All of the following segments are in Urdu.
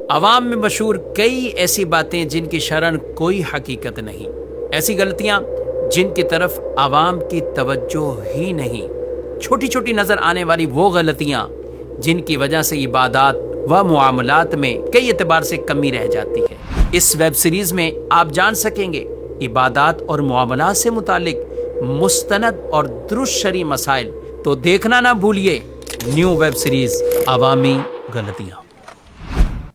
عوام میں مشہور کئی ایسی باتیں جن کی شرح کوئی حقیقت نہیں، ایسی غلطیاں جن کی طرف عوام کی توجہ ہی نہیں، چھوٹی چھوٹی نظر آنے والی وہ غلطیاں جن کی وجہ سے عبادات و معاملات میں کئی اعتبار سے کمی رہ جاتی ہے۔ اس ویب سیریز میں آپ جان سکیں گے عبادات اور معاملات سے متعلق مستند اور درست شرعی مسائل، تو دیکھنا نہ بھولیے نیو ویب سیریز عوامی غلطیاں۔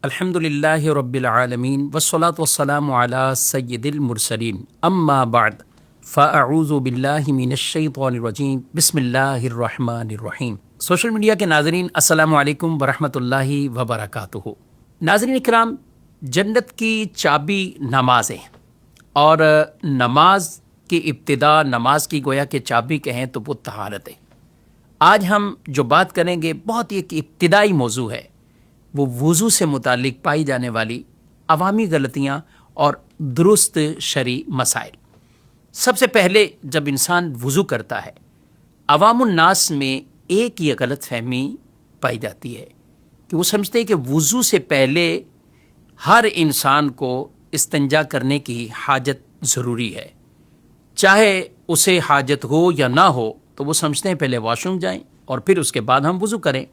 الحمدللہ رب العالمین والصلاة والسلام علی سید المرسلین، اما بعد فاعوذ باللہ من الشیطان الرجیم، بسم اللہ الرحمن الرحیم۔ سوشل میڈیا کے ناظرین، السلام علیکم ورحمۃ اللہ وبرکاتہ۔ ناظرین اکرام، جنت کی چابی نماز ہے، اور نماز کی ابتدا، نماز کی گویا کہ چابی کہیں تو وہ طہارت ہے۔ آج ہم جو بات کریں گے بہت ہی ایک ابتدائی موضوع ہے، وہ وضو سے متعلق پائی جانے والی عوامی غلطیاں اور درست شرعی مسائل۔ سب سے پہلے جب انسان وضو کرتا ہے، عوام الناس میں ایک یہ غلط فہمی پائی جاتی ہے کہ وہ سمجھتے ہیں کہ وضو سے پہلے ہر انسان کو استنجا کرنے کی حاجت ضروری ہے، چاہے اسے حاجت ہو یا نہ ہو، تو وہ سمجھتے ہیں پہلے واش روم جائیں اور پھر اس کے بعد ہم وضو کریں۔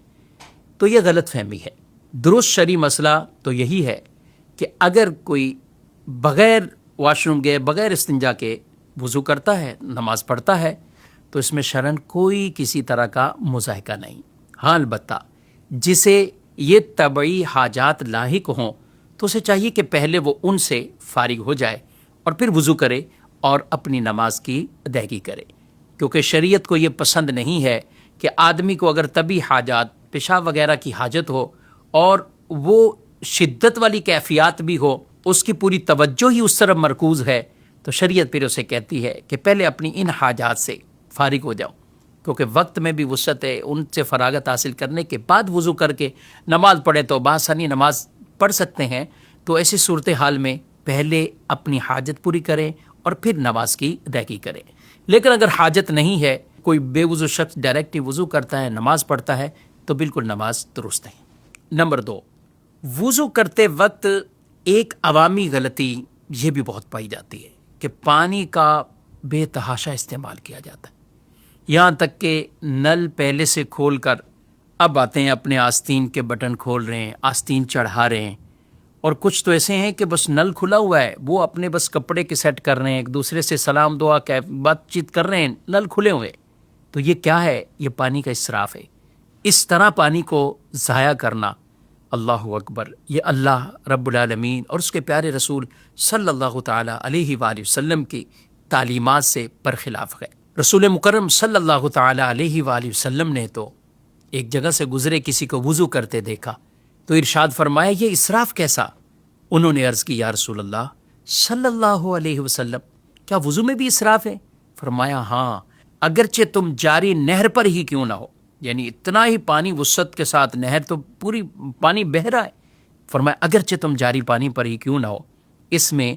تو یہ غلط فہمی ہے۔ درست شرعی مسئلہ تو یہی ہے کہ اگر کوئی بغیر واش روم گئے، بغیر استنجا کے وضو کرتا ہے، نماز پڑھتا ہے، تو اس میں شرعاً کوئی کسی طرح کا مضائقہ نہیں۔ ہاں، البتہ جسے یہ طبعی حاجات لاحق ہوں تو اسے چاہیے کہ پہلے وہ ان سے فارغ ہو جائے اور پھر وضو کرے اور اپنی نماز کی ادائیگی کرے، کیونکہ شریعت کو یہ پسند نہیں ہے کہ آدمی کو اگر طبی حاجات، پیشاب وغیرہ کی حاجت ہو اور وہ شدت والی کیفیات بھی ہو، اس کی پوری توجہ ہی اس طرف مرکوز ہے، تو شریعت پھر اسے کہتی ہے کہ پہلے اپنی ان حاجات سے فارغ ہو جاؤ، کیونکہ وقت میں بھی وسعت ہے، ان سے فراغت حاصل کرنے کے بعد وضو کر کے نماز پڑھے تو بآسانی نماز پڑھ سکتے ہیں۔ تو ایسی صورتحال میں پہلے اپنی حاجت پوری کریں اور پھر نماز کی ادائیگی کریں۔ لیکن اگر حاجت نہیں ہے، کوئی بے وضو شخص ڈائریکٹ ہی وضو کرتا ہے، نماز پڑھتا ہے، تو بالکل نماز درست ہے۔ نمبر 2، وضو کرتے وقت ایک عوامی غلطی یہ بھی بہت پائی جاتی ہے کہ پانی کا بے تحاشا استعمال کیا جاتا ہے، یہاں تک کہ نل پہلے سے کھول کر اب آتے ہیں اپنے آستین کے بٹن کھول رہے ہیں، آستین چڑھا رہے ہیں، اور کچھ تو ایسے ہیں کہ بس نل کھلا ہوا ہے، وہ اپنے بس کپڑے کے سیٹ کر رہے ہیں، ایک دوسرے سے سلام دعا بات چیت کر رہے ہیں، نل کھلے ہوئے۔ تو یہ کیا ہے؟ یہ پانی کا اسراف ہے۔ اس طرح پانی کو ضائع کرنا، اللہ اکبر، یہ اللہ رب العالمین اور اس کے پیارے رسول صلی اللہ تعالیٰ علیہ وآلہ وسلم کی تعلیمات سے برخلاف ہے۔ رسول مکرم صلی اللہ تعالیٰ علیہ وآلہ وسلم نے تو ایک جگہ سے گزرے، کسی کو وضو کرتے دیکھا تو ارشاد فرمایا، یہ اسراف کیسا؟ انہوں نے عرض کی، یا رسول اللہ صلی اللہ علیہ وسلم، کیا وضو میں بھی اسراف ہے؟ فرمایا، ہاں، اگرچہ تم جاری نہر پر ہی کیوں نہ ہو، یعنی اتنا ہی پانی وسعت کے ساتھ، نہر تو پوری پانی بہہ رہا ہے، فرمایا اگرچہ تم جاری پانی پر ہی کیوں نہ ہو، اس میں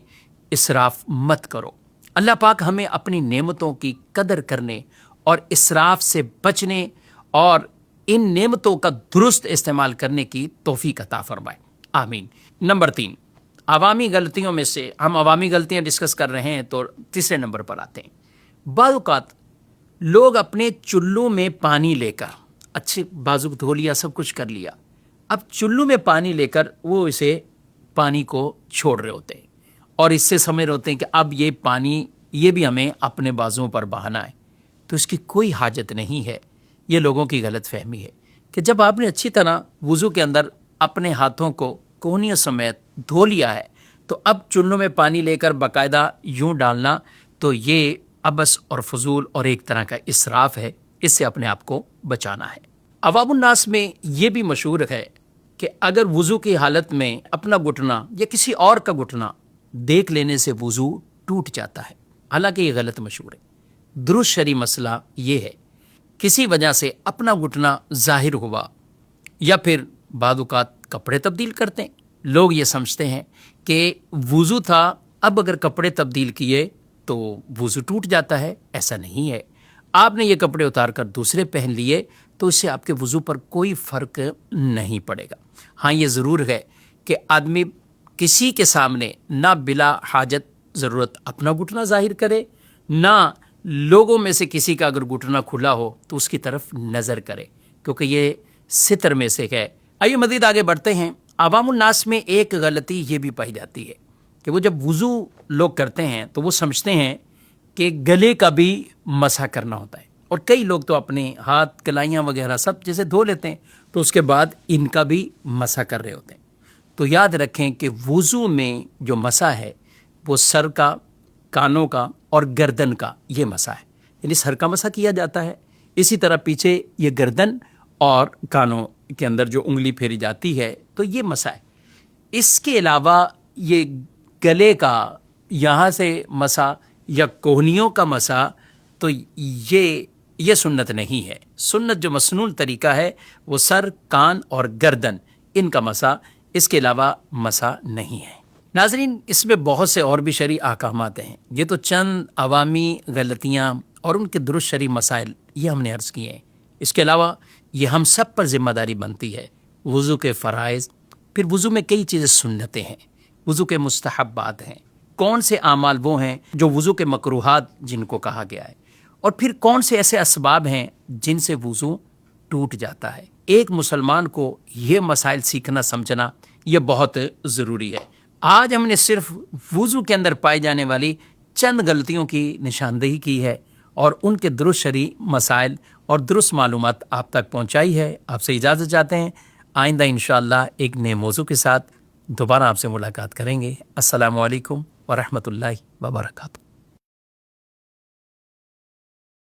اسراف مت کرو۔ اللہ پاک ہمیں اپنی نعمتوں کی قدر کرنے اور اسراف سے بچنے اور ان نعمتوں کا درست استعمال کرنے کی توفیق عطا فرمائے، آمین۔ نمبر 3، عوامی غلطیوں میں سے ہم عوامی غلطیاں ڈسکس کر رہے ہیں تو تیسرے نمبر پر آتے ہیں۔ بعض اوقات لوگ اپنے چلو میں پانی لے کر، اچھے بازو دھو لیا، سب کچھ کر لیا، اب چلو میں پانی لے کر وہ اسے پانی کو چھوڑ رہے ہوتے ہیں اور اس سے سمجھ رہے ہوتے ہیں کہ اب یہ پانی یہ بھی ہمیں اپنے بازوؤں پر بہانا ہے، تو اس کی کوئی حاجت نہیں ہے۔ یہ لوگوں کی غلط فہمی ہے کہ جب آپ نے اچھی طرح وضو کے اندر اپنے ہاتھوں کو کونیوں سمیت دھو لیا ہے، تو اب چلو میں پانی لے کر باقاعدہ یوں ڈالنا، تو یہ عبث اور فضول اور ایک طرح کا اسراف ہے، اس سے اپنے آپ کو بچانا ہے۔ عوام الناس میں یہ بھی مشہور ہے کہ اگر وضو کی حالت میں اپنا گھٹنا یا کسی اور کا گھٹنا دیکھ لینے سے وضو ٹوٹ جاتا ہے، حالانکہ یہ غلط مشہور ہے۔ درست شرعی مسئلہ یہ ہے، کسی وجہ سے اپنا گھٹنا ظاہر ہوا یا پھر بعض اوقات کپڑے تبدیل کرتے ہیں، لوگ یہ سمجھتے ہیں کہ وضو تھا، اب اگر کپڑے تبدیل کیے تو وضو ٹوٹ جاتا ہے۔ ایسا نہیں ہے، آپ نے یہ کپڑے اتار کر دوسرے پہن لیے تو اس سے آپ کے وضو پر کوئی فرق نہیں پڑے گا۔ ہاں، یہ ضرور ہے کہ آدمی کسی کے سامنے نہ بلا حاجت ضرورت اپنا گھٹنا ظاہر کرے، نہ لوگوں میں سے کسی کا اگر گھٹنا کھلا ہو تو اس کی طرف نظر کرے، کیونکہ یہ ستر میں سے ہے۔ آئیے مزید آگے بڑھتے ہیں۔ عوام الناس میں ایک غلطی یہ بھی پائی جاتی ہے کہ وہ جب وضو لوگ کرتے ہیں تو وہ سمجھتے ہیں کہ گلے کا بھی مسح کرنا ہوتا ہے، اور کئی لوگ تو اپنے ہاتھ کلائیاں وغیرہ سب جیسے دھو لیتے ہیں تو اس کے بعد ان کا بھی مسح کر رہے ہوتے ہیں۔ تو یاد رکھیں کہ وضو میں جو مسح ہے وہ سر کا، کانوں کا اور گردن کا یہ مسح ہے، یعنی سر کا مسح کیا جاتا ہے، اسی طرح پیچھے یہ گردن اور کانوں کے اندر جو انگلی پھیری جاتی ہے تو یہ مسح ہے۔ اس کے علاوہ یہ گلے کا یہاں سے مسح یا کوہنیوں کا مسح تو یہ سنت نہیں ہے۔ سنت جو مسنون طریقہ ہے وہ سر، کان اور گردن ان کا مسح، اس کے علاوہ مسح نہیں ہے۔ ناظرین، اس میں بہت سے اور بھی شرعی احکامات ہیں، یہ تو چند عوامی غلطیاں اور ان کے درست شرعی مسائل یہ ہم نے عرض کیے ہیں۔ اس کے علاوہ یہ ہم سب پر ذمہ داری بنتی ہے، وضو کے فرائض، پھر وضو میں کئی چیزیں سنتیں ہیں، وضو کے مستحبات ہیں، کون سے اعمال وہ ہیں جو وضو کے مکروہات جن کو کہا گیا ہے، اور پھر کون سے ایسے اسباب ہیں جن سے وضو ٹوٹ جاتا ہے۔ ایک مسلمان کو یہ مسائل سیکھنا سمجھنا یہ بہت ضروری ہے۔ آج ہم نے صرف وضو کے اندر پائی جانے والی چند غلطیوں کی نشاندہی کی ہے اور ان کے درست شرعی مسائل اور درست معلومات آپ تک پہنچائی ہے۔ آپ سے اجازت چاہتے ہیں، آئندہ انشاءاللہ ایک نئے موضوع کے ساتھ دوبارہ آپ سے ملاقات کریں گے۔ السلام علیکم ورحمۃ اللہ وبرکاتہ۔